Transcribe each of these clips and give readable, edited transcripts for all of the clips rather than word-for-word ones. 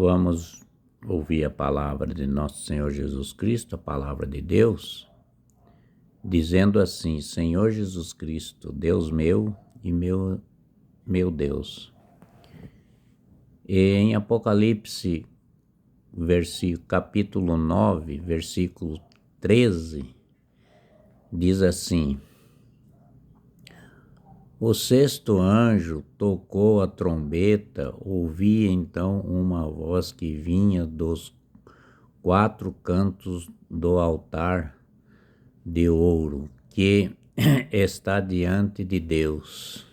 Vamos ouvir a palavra de nosso Senhor Jesus Cristo, a palavra de Deus, dizendo assim: Senhor Jesus Cristo, Deus meu e meu Deus. E em Apocalipse, capítulo 9, versículo 13, diz assim: O sexto anjo tocou a trombeta, ouvi então uma voz que vinha dos quatro cantos do altar de ouro que está diante de Deus.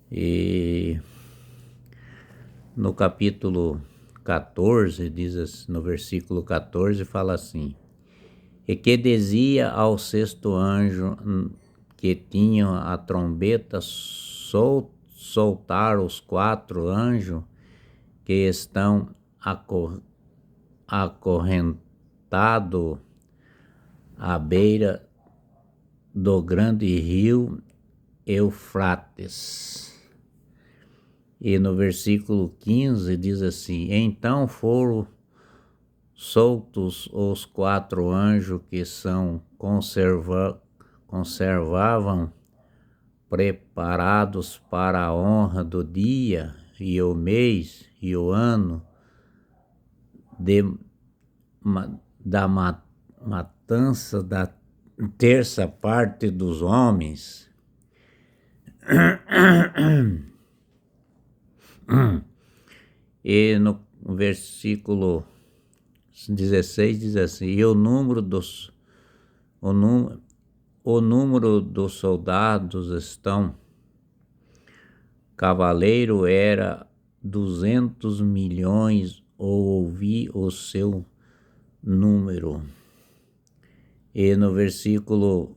E no capítulo 14, diz assim, no versículo 14, fala assim: E que dizia ao sexto anjo que tinha a trombeta, soltar os quatro anjos que estão acorrentados à beira do grande rio Eufrates. E no versículo 15 diz assim: Então foram soltos os quatro anjos que conservavam preparados para a honra do dia e o mês e o ano da matança da terça parte dos homens. E no versículo 16 diz assim: E o número dos soldados cavaleiro era 200 milhões, ou ouvi o seu número. E no versículo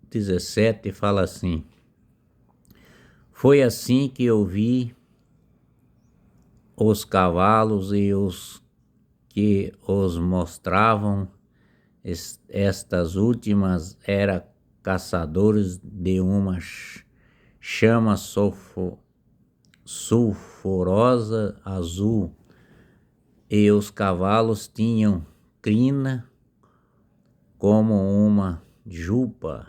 17 fala assim: Foi assim que eu vi os cavalos e os que os mostravam. Estas últimas eram caçadores de uma chama sulfurosa azul, e os cavalos tinham crina como uma jupa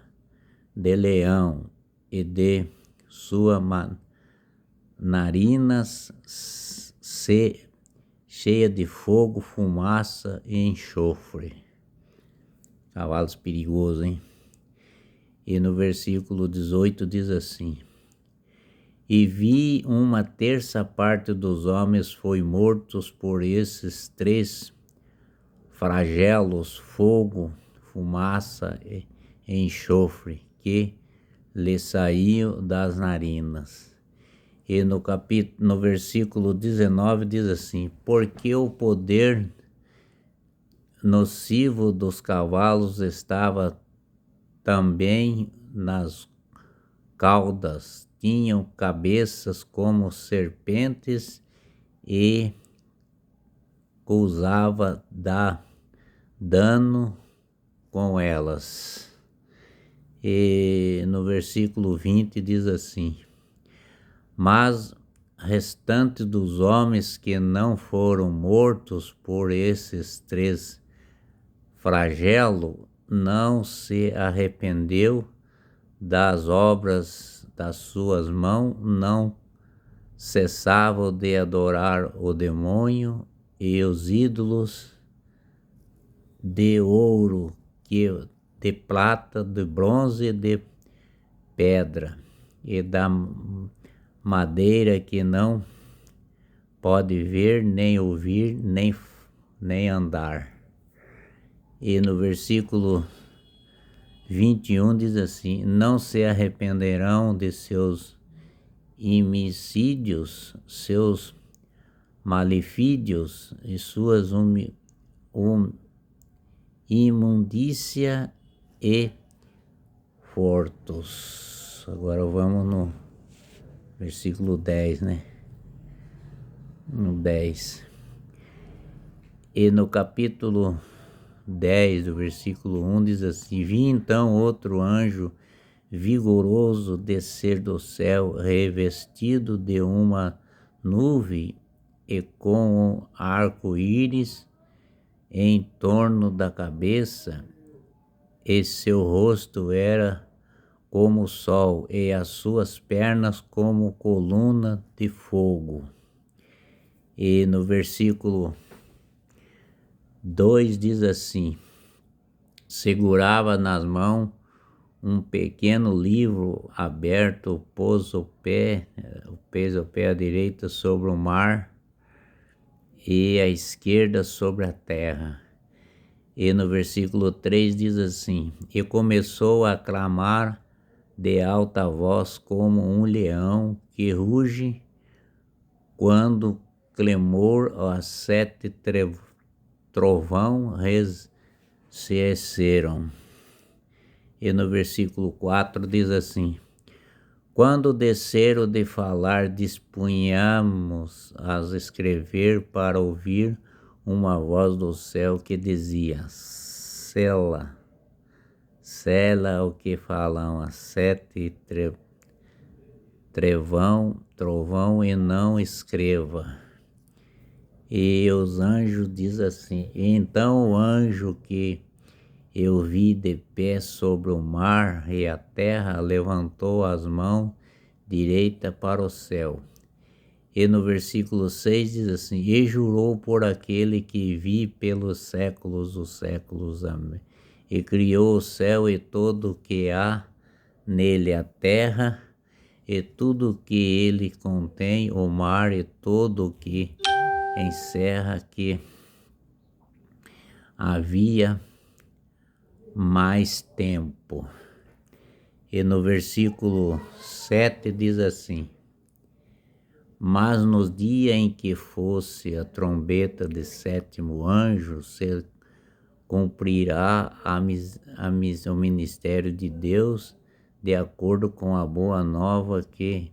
de leão, e de suas narinas cheia de fogo, fumaça e enxofre. Cavalos perigosos, hein? E no versículo 18 diz assim: E vi uma terça parte dos homens foi mortos por esses três flagelos, fogo, fumaça e enxofre, que lhe saíam das narinas. E no versículo 19 diz assim: Porque o poder nocivo dos cavalos estava também nas caudas, tinham cabeças como serpentes e causava dano com elas. E no versículo 20 diz assim: Mas restante dos homens que não foram mortos por esses três flagelos não se arrependeu das obras das suas mãos, não cessavam de adorar o demônio e os ídolos de ouro, de prata, de bronze e de pedra, e da madeira que não pode ver, nem ouvir, nem andar. E no versículo 21 diz assim: Não se arrependerão de seus homicídios, seus malefícios e suas imundícia e furtos. Agora vamos no versículo 10, né? No 10. E no capítulo 10, do versículo 1, diz assim: Vi então outro anjo vigoroso descer do céu, revestido de uma nuvem e com um arco-íris em torno da cabeça, e seu rosto era como o sol, e as suas pernas como coluna de fogo. E no versículo 2 diz assim: segurava nas mãos um pequeno livro aberto, pôs o pé à direita sobre o mar e à esquerda sobre a terra. E no versículo 3 diz assim: e começou a clamar de alta voz como um leão que ruge quando clamor as 7 trovão recesseram. E no versículo 4 diz assim: quando desceram de falar, dispunhamos a escrever para ouvir uma voz do céu que dizia: sela, sela, o que falam as 7 trovão e não escreva. E os anjos diz assim: e então o anjo que eu vi de pé sobre o mar e a terra levantou as mãos direita para o céu. E no versículo 6 diz assim: e jurou por aquele que vi pelos séculos dos séculos. Amém. E criou o céu e todo o que há nele, a terra e tudo o que ele contém, o mar e todo o que encerra, que havia mais tempo. E no versículo 7 diz assim: mas nos dias em que fosse a trombeta de 7º anjo, se cumprirá o ministério de Deus, de acordo com a boa nova que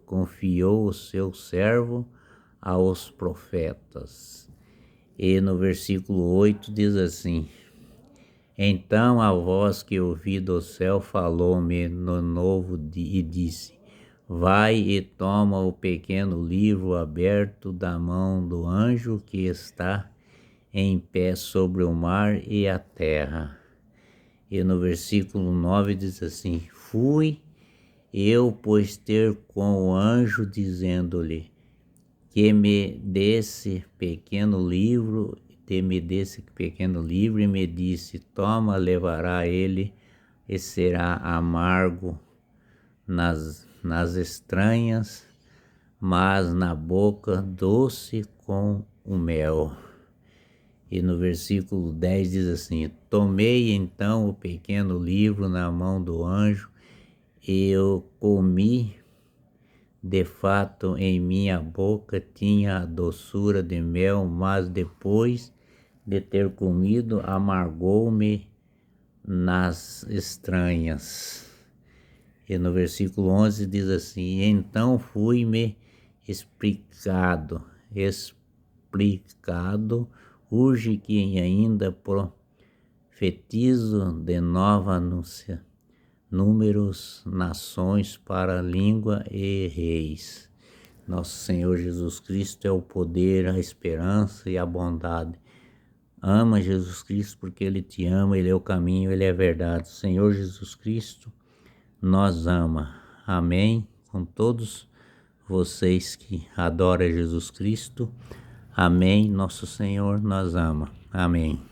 confiou o seu servo aos profetas. E no versículo 8 diz assim: então a voz que ouvi do céu falou-me no novo e disse: vai e toma o pequeno livro aberto da mão do anjo que está em pé sobre o mar e a terra. E no versículo 9 diz assim: fui eu, pois, ter com o anjo, dizendo-lhe que me desse pequeno livro, e me disse: toma, levará ele, e será amargo nas estranhas, mas na boca doce com o mel. E no versículo 10 diz assim: tomei então o pequeno livro na mão do anjo, e eu comi. De fato, em minha boca tinha a doçura de mel, mas depois de ter comido, amargou-me nas estranhas. E no versículo 11 diz assim: então fui-me explicado, urge que ainda profetizo de nova anúncia, números, nações, para língua e reis. Nosso Senhor Jesus Cristo é o poder, a esperança e a bondade. Ama Jesus Cristo porque Ele te ama, Ele é o caminho, Ele é a verdade. Senhor Jesus Cristo nos ama. Amém. Com todos vocês que adoram Jesus Cristo. Amém. Nosso Senhor nos ama. Amém.